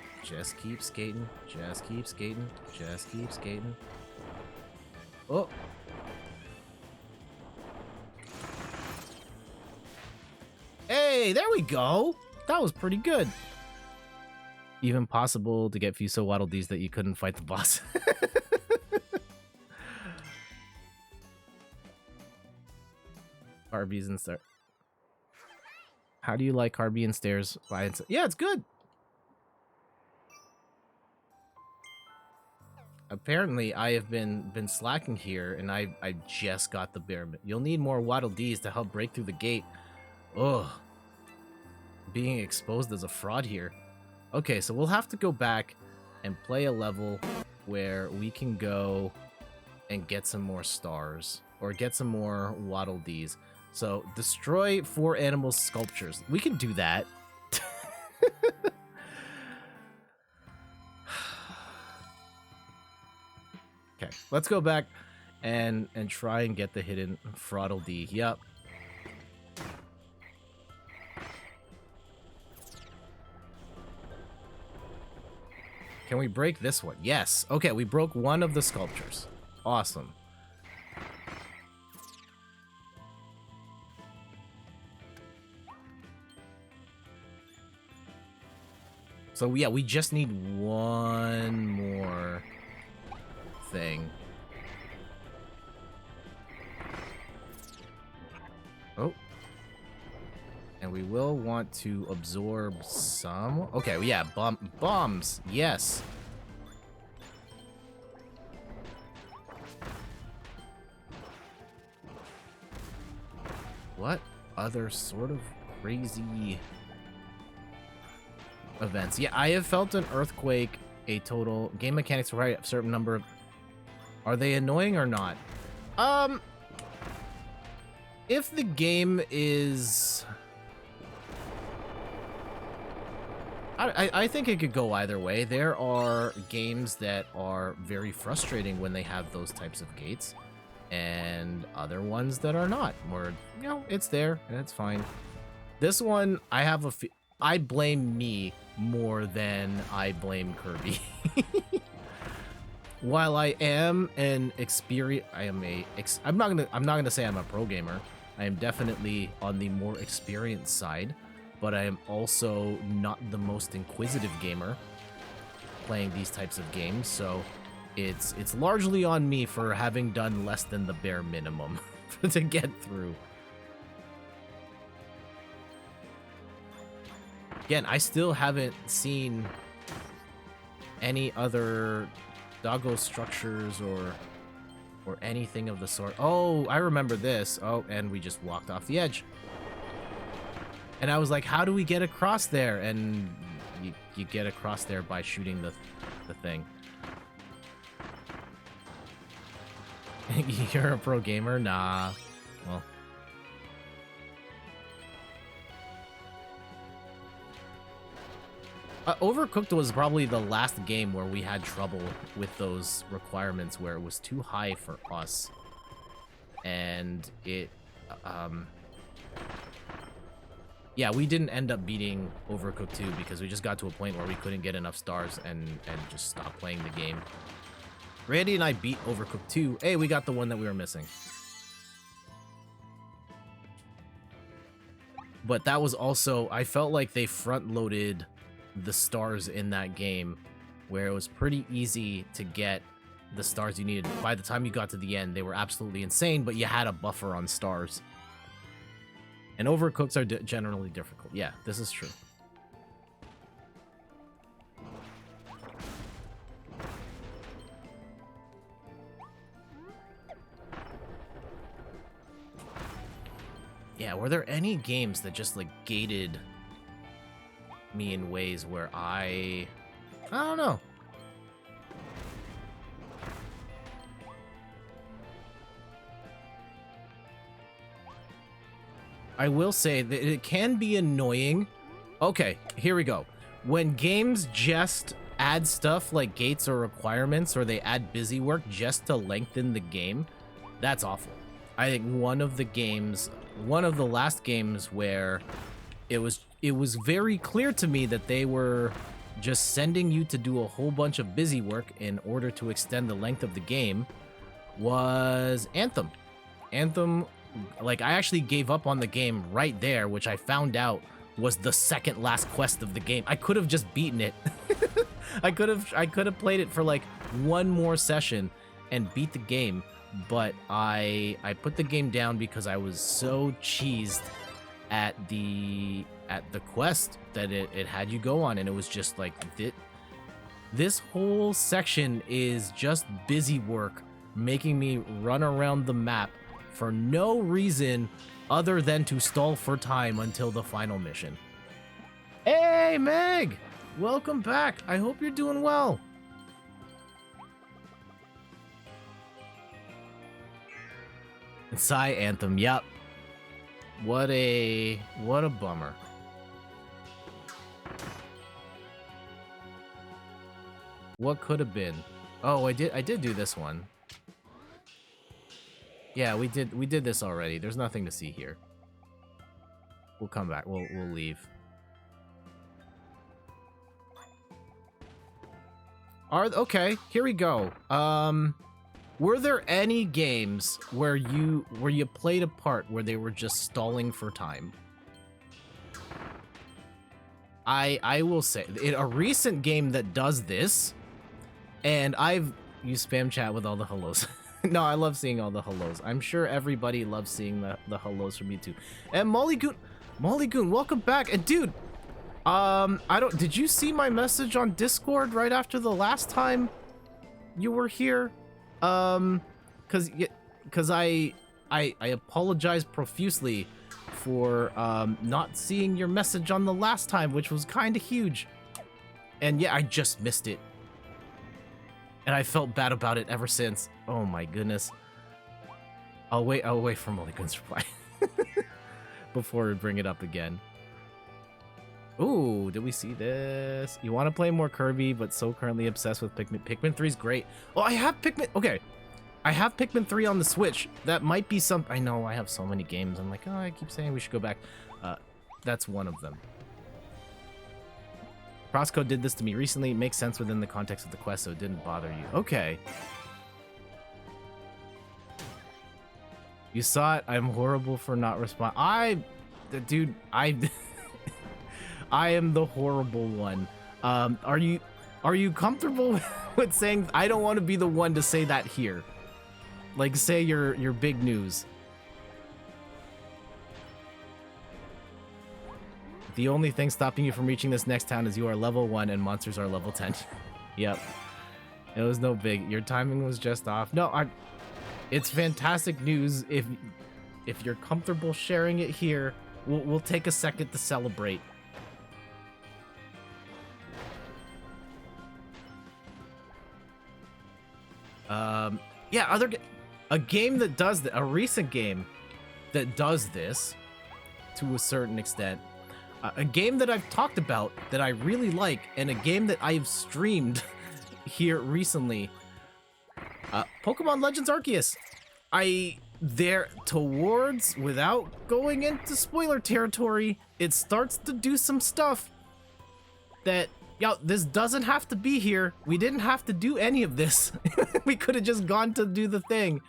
skating. Just keep skating. Oh. Hey, there we go. That was pretty good. Even possible to get few so waddle dees that you couldn't fight the boss. Carbies and stairs. How do you like Carby and stairs? Yeah, it's good. Apparently, I have been slacking here, and I just got the bear. You'll need more waddle dees to help break through the gate. Ugh. Being exposed as a fraud here. Okay, so we'll have to go back and play a level where we can go and get some more stars or get some more waddle dees. So destroy 4 animal sculptures. We can do that. Okay, let's go back and try and get the hidden Fraudle D. Yep. Can we break this one? Yes. Okay, we broke one of the sculptures. Awesome. So yeah, we just need one more thing. Oh. And we will want to absorb some. Okay, yeah, bombs. Yes. What other sort of crazy events? Yeah, I have felt an earthquake, a total game mechanics require a certain number of... Are they annoying or not? If the game is... I think it could go either way. There are games that are very frustrating when they have those types of gates, and other ones that are not, where, you know, it's there and it's fine. This one, I blame me more than I blame Kirby. While I am an I'm not gonna say I'm a pro gamer. I am definitely on the more experienced side, but I am also not the most inquisitive gamer playing these types of games, so it's largely on me for having done less than the bare minimum to get through. Again, I still haven't seen any other doggo structures or anything of the sort. Oh, I remember this. Oh, and we just walked off the edge. And I was like, how do we get across there? And you get across there by shooting the thing. You're a pro gamer? Nah. Well. Overcooked was probably the last game where we had trouble with those requirements, where it was too high for us. And it, yeah, we didn't end up beating Overcooked 2 because we just got to a point where we couldn't get enough stars and just stopped playing the game. Randy and I beat Overcooked 2. Hey, we got the one that we were missing. But that was also, I felt like they front-loaded the stars in that game, where it was pretty easy to get the stars you needed. By the time you got to the end, they were absolutely insane, but you had a buffer on stars. And Overcooks are generally difficult. Yeah, this is true. Yeah, were there any games that just, like, gated me in ways where I don't know. I will say that it can be annoying. Okay, here we go. When games just add stuff like gates or requirements, or they add busy work just to lengthen the game, that's awful. I think one of the last games where it was very clear to me that they were just sending you to do a whole bunch of busy work in order to extend the length of the game was Anthem. Anthem like, I actually gave up on the game right there, which I found out was the second last quest of the game. I could have just beaten it. I could have played it for like one more session and beat the game, but I put the game down because I was so cheesed at the quest that it had you go on, and it was just like this whole section is just busy work making me run around the map for no reason other than to stall for time until the final mission. Hey, Meg! Welcome back. I hope you're doing well. Psy Anthem, yep. What a bummer. What could have been? Oh, I did do this one. Yeah, we did this already. There's nothing to see here. We'll come back. We'll leave. Okay, here we go. Were there any games where you played a part where they were just stalling for time? I will say a recent game that does this, and you spam chat with all the hellos. No, I love seeing all the hellos. I'm sure everybody loves seeing the hellos from you too. And Molly Goon, welcome back. And dude, did you see my message on Discord right after the last time you were here? Cause I apologize profusely for not seeing your message on the last time, which was kind of huge. And yeah, I just missed it. And I felt bad about it ever since. Oh my goodness. I'll wait for Molly Goon's reply before we bring it up again. Ooh, did we see this? You want to play more Kirby, but so currently obsessed with Pikmin. Pikmin 3 is great. Oh, I have Pikmin. Okay. I have Pikmin 3 on the Switch. That might be some. I know I have so many games. I'm like, oh, I keep saying we should go back. That's one of them. Crosscode did this to me recently. It makes sense within the context of the quest, so it didn't bother you. Okay. You saw it. I'm horrible for not responding. Dude, I am the horrible one. Are you comfortable with saying I don't want to be the one to say that here? Like, say your big news. The only thing stopping you from reaching this next town is you are level 1 and monsters are level 10. Yep. It was no big. Your timing was just off. No, it's fantastic news. If you're comfortable sharing it here, we'll take a second to celebrate. Yeah, a game that does a recent game that does this to a certain extent. A game that I've talked about that I really like, and a game that I've streamed here recently. Pokemon Legends Arceus. Without going into spoiler territory, it starts to do some stuff that, this doesn't have to be here. We didn't have to do any of this. We could have just gone to do the thing.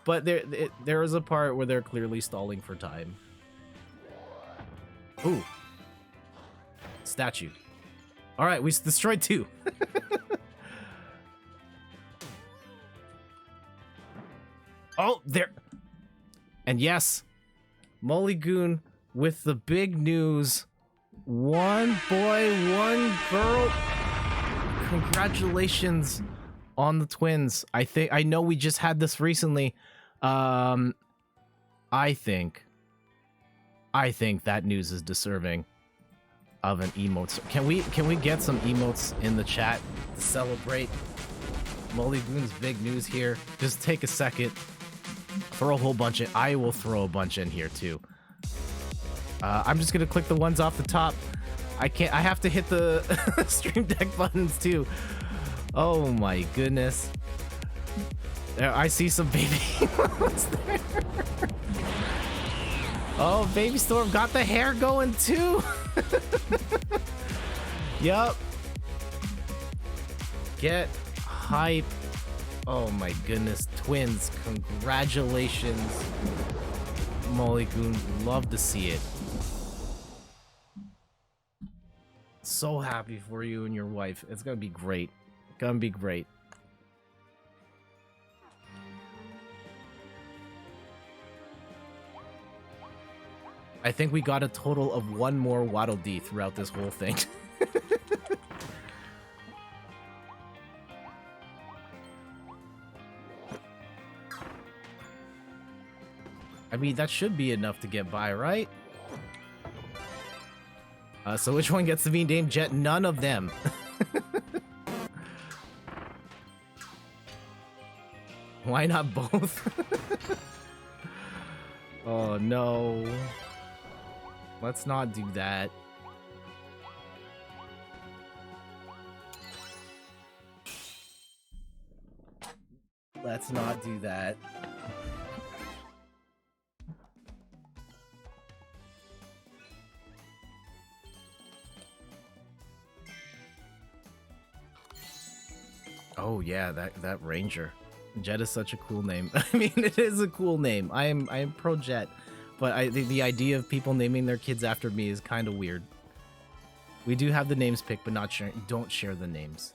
But there is a part where they're clearly stalling for time. Ooh. Statue. All right, we destroyed 2. Oh, there. And yes, Molly Goon with the big news. 1 boy, 1 girl. Congratulations on the twins. I know we just had this recently. I think that news is deserving of an emote. Can we get some emotes in the chat to celebrate Molly Goon's big news here? Just take a second. Throw a whole bunch in. I will throw a bunch in here too. I'm just gonna click the ones off the top. I have to hit the stream deck buttons too. Oh my goodness. I see some baby ones there. Oh, Baby Storm got the hair going too. Yup. Get hype. Oh my goodness, twins, congratulations. Molly Goon. Love to see it. So happy for you and your wife. It's gonna be great. Gonna be great. I think we got a total of 1 more Waddle Dee throughout this whole thing. I mean, that should be enough to get by, right? So which one gets the V name Jet? None of them. Why not both? Oh no. Let's not do that. Let's not do that. Oh yeah, that Ranger. Jet is such a cool name. I mean, it is a cool name. I am pro Jet, but the idea of people naming their kids after me is kind of weird. We do have the names picked, but not sharing. Don't share the names.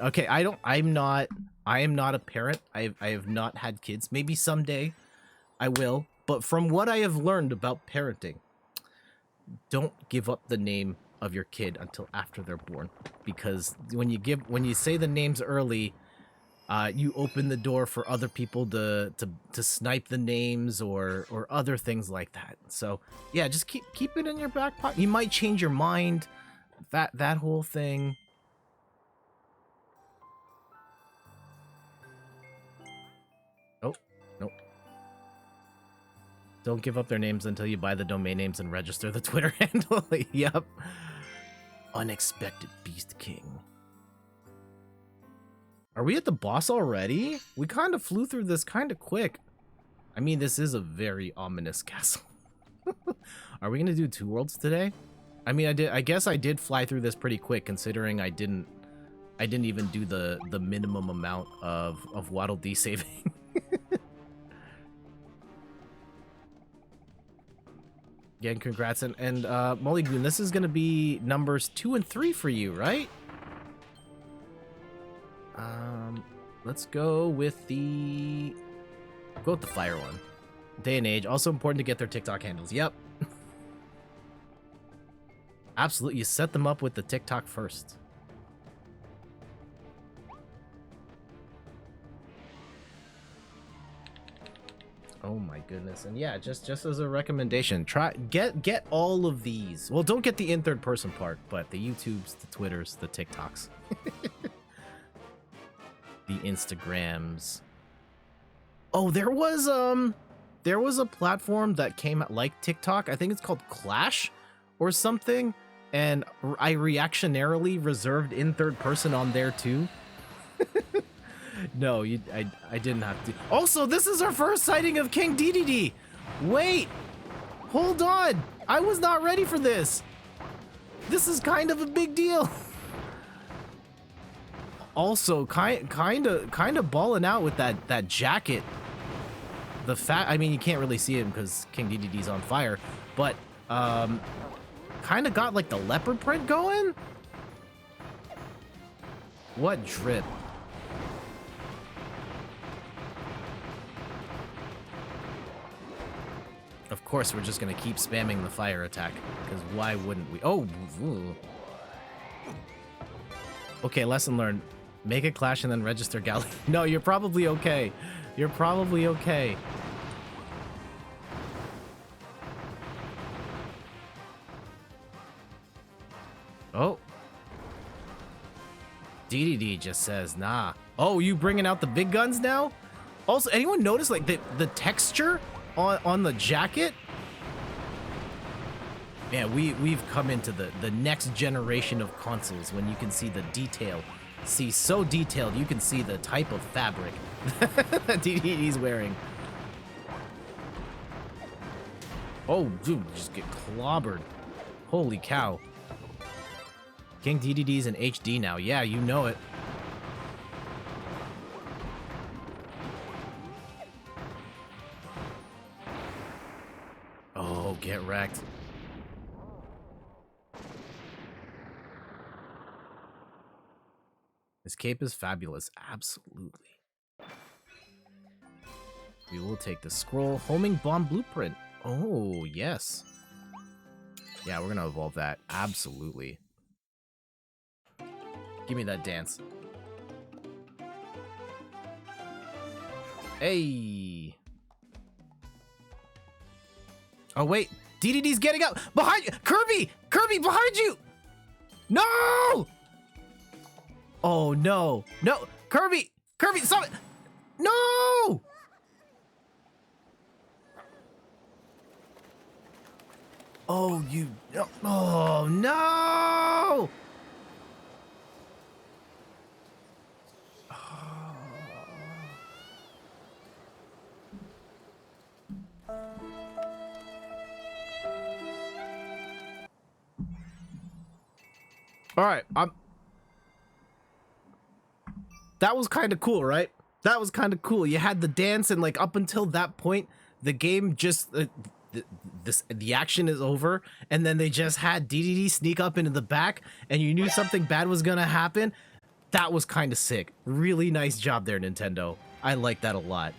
Okay, I am not a parent. I have not had kids. Maybe someday I will. But from what I have learned about parenting, don't give up the name of your kid until after they're born, because when you say the names early, you open the door for other people to snipe the names or other things like that. So yeah, just keep it in your back pocket. You might change your mind. That whole thing. Oh, nope. Don't give up their names until you buy the domain names and register the Twitter handle. Yep. Unexpected Beast King. Are we at the boss already? We kind of flew through this kind of quick. I mean, this is a very ominous castle. Are we gonna do 2 worlds today? I mean, I guess I did fly through this pretty quick, considering I didn't even do the minimum amount of Waddle Dee saving. Again, congrats, and Molly Goon, this is gonna be numbers 2 and 3 for you, right? Let's go with the fire one. Day and age. Also important to get their TikTok handles. Yep. Absolutely. You set them up with the TikTok first. Oh my goodness. And yeah, just as a recommendation, get all of these. Well, don't get the in third person part, but the YouTubes, the Twitters, the TikToks. The Instagrams. Oh, there was a platform that came out like TikTok. I think it's called Clash or something, and I reactionarily reserved in third person on there too. No, I didn't have to. Also, this is our first sighting of King Dedede. Wait, hold on. I was not ready for this. This is kind of a big deal. Also, kind of balling out with that jacket. I mean, you can't really see him because King Dedede's on fire, but kind of got like the leopard print going. What drip? Of course, we're just gonna keep spamming the fire attack, because why wouldn't we? Oh, ooh. Okay, lesson learned. Make a clash and then register galley. No, you're probably okay. You're probably okay. Oh. Dedede just says, nah. Oh, you bringing out the big guns now? Also, anyone notice like the texture on the jacket? Yeah, we've come into the next generation of consoles when you can see the detail. See, so detailed, you can see the type of fabric that Dedede's wearing. Oh, dude, just get clobbered. Holy cow. King Dedede's in HD now. Yeah, you know it. get wrecked. This cape is fabulous. Absolutely. We will take the scroll. Homing bomb blueprint. Oh, yes. Yeah, we're going to evolve that. Absolutely. Give me that dance. Hey. Oh, wait. Dedede's getting up. Behind you. Kirby. Kirby, behind you. No. Oh, no. No. Kirby. Kirby, stop it. No. Oh, you. Oh, no. All right, that was kind of cool, right? That was kind of cool. You had the dance, and like up until that point, the game just the action is over, and then they just had Dedede sneak up into the back, and you knew something bad was gonna happen. That was kind of sick. Really nice job there, Nintendo. I like that a lot.